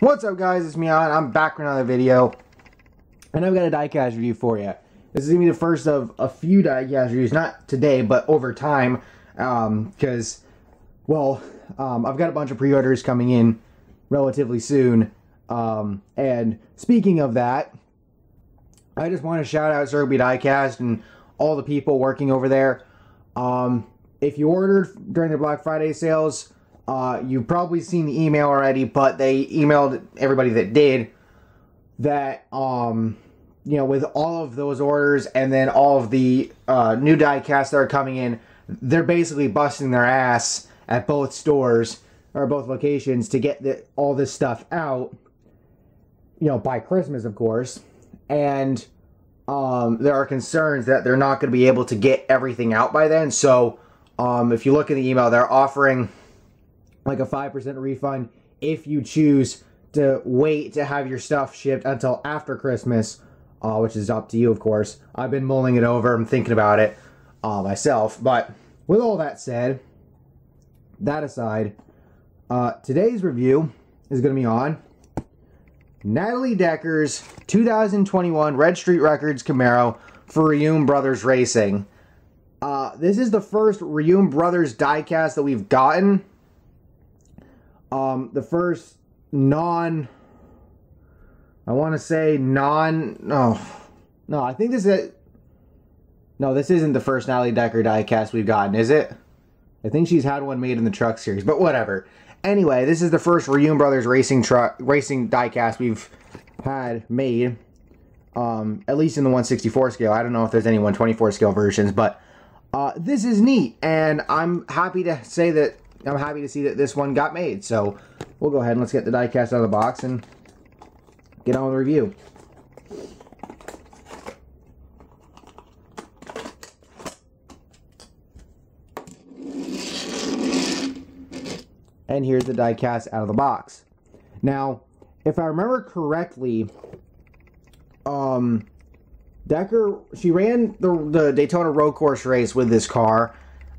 What's up, guys? It's me, I'm back with another video, and I've got a diecast review for you. This is going to be the first of a few diecast reviews, not today, but over time, because, well, I've got a bunch of pre-orders coming in relatively soon, and speaking of that, I just want to shout out Reaume Diecast and all the people working over there. If you ordered during the Black Friday sales, you've probably seen the email already, but they emailed everybody that did that, you know, with all of those orders and then all of the new diecasts that are coming in, they're basically busting their ass at both stores, or both locations, to get all this stuff out, you know, by Christmas, of course. And there are concerns that they're not going to be able to get everything out by then. So if you look in the email, they're offering like a 5% refund if you choose to wait to have your stuff shipped until after Christmas, which is up to you, of course. I've been mulling it over. I'm thinking about it myself. But with all that said, that aside, today's review is going to be on Natalie Decker's 2021 Red Street Records Camaro for Reaume Brothers Racing. This is the first Reaume Brothers diecast that we've gotten. The first I think this is, no, this isn't the first Natalie Decker diecast we've gotten, is it? I think she's had one made in the truck series, but whatever. Anyway, this is the first Reaume Brothers racing diecast we've had made, at least in the 1/64 scale. I don't know if there's any 1/24 scale versions, but this is neat, and I'm happy to see that this one got made. So we'll go ahead and let's get the diecast out of the box and get on with the review. And here's the diecast out of the box. Now, if I remember correctly, Decker, she ran the Daytona road course race with this car.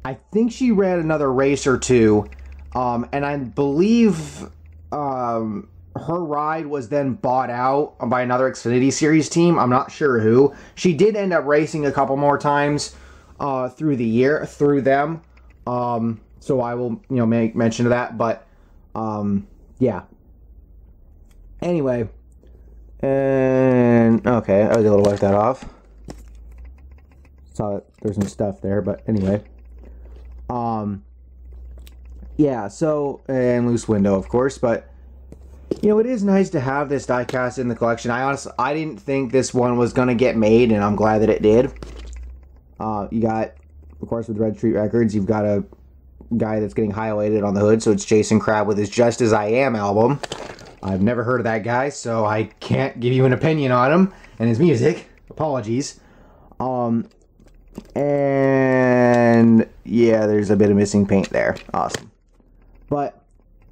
I think she ran another race or two, and I believe her ride was then bought out by another Xfinity Series team. I'm not sure who. She did end up racing a couple more times through the year through them. So I will, you know, make mention of that, but, yeah. Anyway, and, okay, I was able to wipe that off. Saw that there's some stuff there, but anyway. Yeah, so, and loose window, of course, but, you know, it is nice to have this diecast in the collection. I didn't think this one was going to get made, and I'm glad that it did. You got, of course, with Red Street Records, you've got a guy that's getting highlighted on the hood, so it's Jason Crabb with his Just As I Am album. I've never heard of that guy, so I can't give you an opinion on him and his music. Apologies. And yeah, there's a bit of missing paint there. Awesome. But,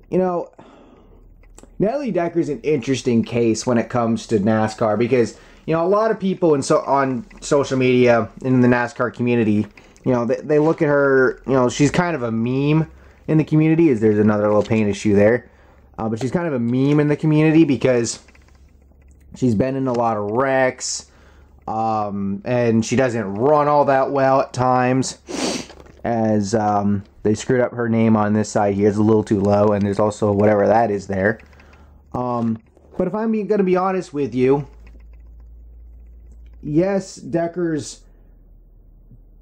you know, Natalie Decker's an interesting case when it comes to NASCAR because, you know, a lot of people on social media in the NASCAR community, you know, they look at her, you know, she's kind of a meme in the community. There's another little paint issue there. But she's kind of a meme in the community because she's been in a lot of wrecks. And she doesn't run all that well at times, as they screwed up her name on this side here. It's a little too low, and there's also whatever that is there. But if I'm going to be honest with you, yes, Decker's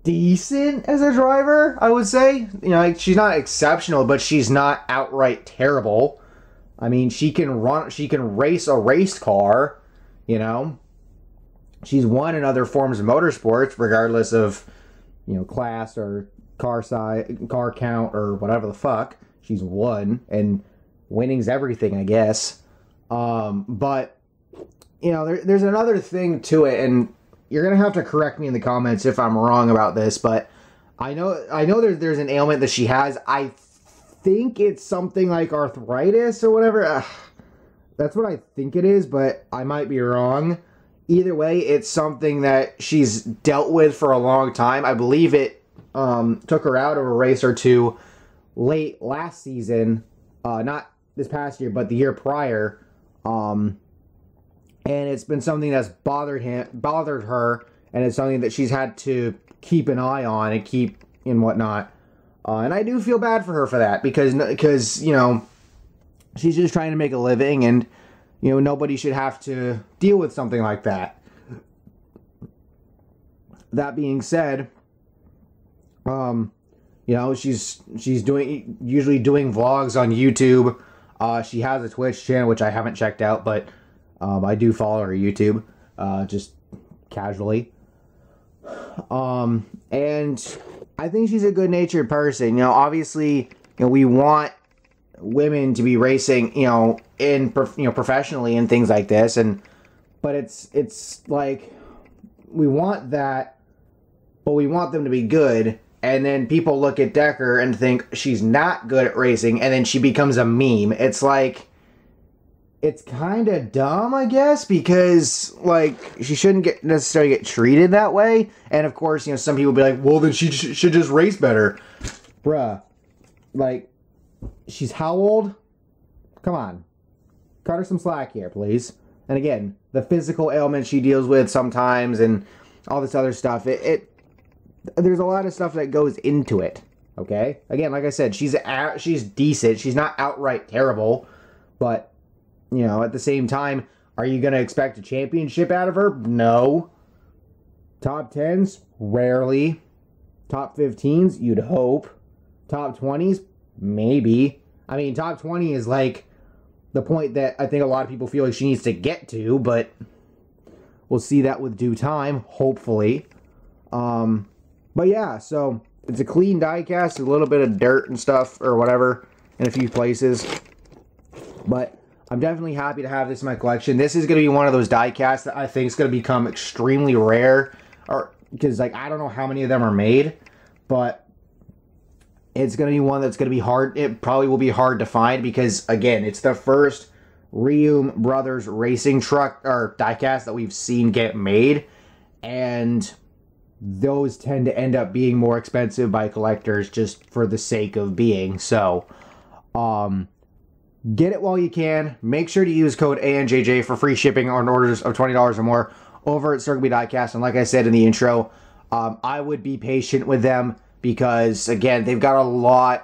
decent as a driver, I would say. You know, like, she's not exceptional, but she's not outright terrible. I mean, she can race a race car, you know. She's won in other forms of motorsports, regardless of, you know, class or car size, car count, or whatever the fuck. She's won, and winning's everything, I guess. But, you know, there's another thing to it, and you're gonna have to correct me in the comments if I'm wrong about this, but I know there's an ailment that she has. I think it's something like arthritis or whatever. That's what I think it is, but I might be wrong. Either way, it's something that she's dealt with for a long time. I believe it took her out of a race or two late last season, not this past year, but the year prior, And it's been something that's bothered her, and it's something that she's had to keep an eye on and keep and whatnot. And I do feel bad for her for that, because you know, she's just trying to make a living, and you know, nobody should have to deal with something like that. That being said, you know, she's usually doing vlogs on YouTube. She has a Twitch channel, which I haven't checked out, but I do follow her YouTube, just casually. And I think she's a good-natured person. You know, obviously, you know, we want women to be racing, you know, professionally and things like this, but it's like, we want that, but we want them to be good. And then people look at Decker and think she's not good at racing, and then she becomes a meme. It's like, it's kind of dumb, I guess, because, like, she shouldn't necessarily get treated that way. And, of course, you know, some people will be like, well, then she should just race better. Bruh. Like, she's how old? Come on. Cut her some slack here, please. And, again, the physical ailments she deals with sometimes and all this other stuff, there's a lot of stuff that goes into it, okay? Again, like I said, she's decent. She's not outright terrible, but, you know, at the same time, are you going to expect a championship out of her? No. Top 10s? Rarely. Top 15s? You'd hope. Top 20s? Maybe. I mean, top 20 is like the point that I think a lot of people feel like she needs to get to, but we'll see that with due time, hopefully. But yeah, so it's a clean diecast, a little bit of dirt and stuff or whatever in a few places. But I'm definitely happy to have this in my collection. This is going to be one of those diecasts that I think is going to become extremely rare, or because, like, I don't know how many of them are made, but it's going to be one that's going to be hard. It probably will be hard to find because, again, it's the first Reaume Brothers Racing truck or diecast that we've seen get made, and those tend to end up being more expensive by collectors just for the sake of being. So, get it while you can. Make sure to use code ANJJ for free shipping on orders of $20 or more over at Circle B Diecast. And like I said in the intro, I would be patient with them because, again, they've got a lot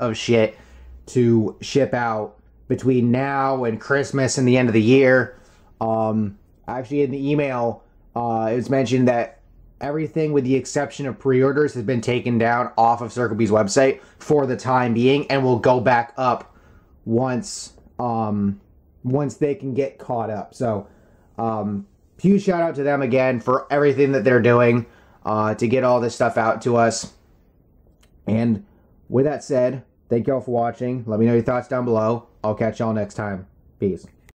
of shit to ship out between now and Christmas and the end of the year. Actually, in the email, it was mentioned that everything with the exception of pre-orders has been taken down off of Circle B's website for the time being and will go back up once they can get caught up. So, huge shout out to them again for everything that they're doing to get all this stuff out to us. And with that said, thank y'all for watching. Let me know your thoughts down below. I'll catch y'all next time. Peace.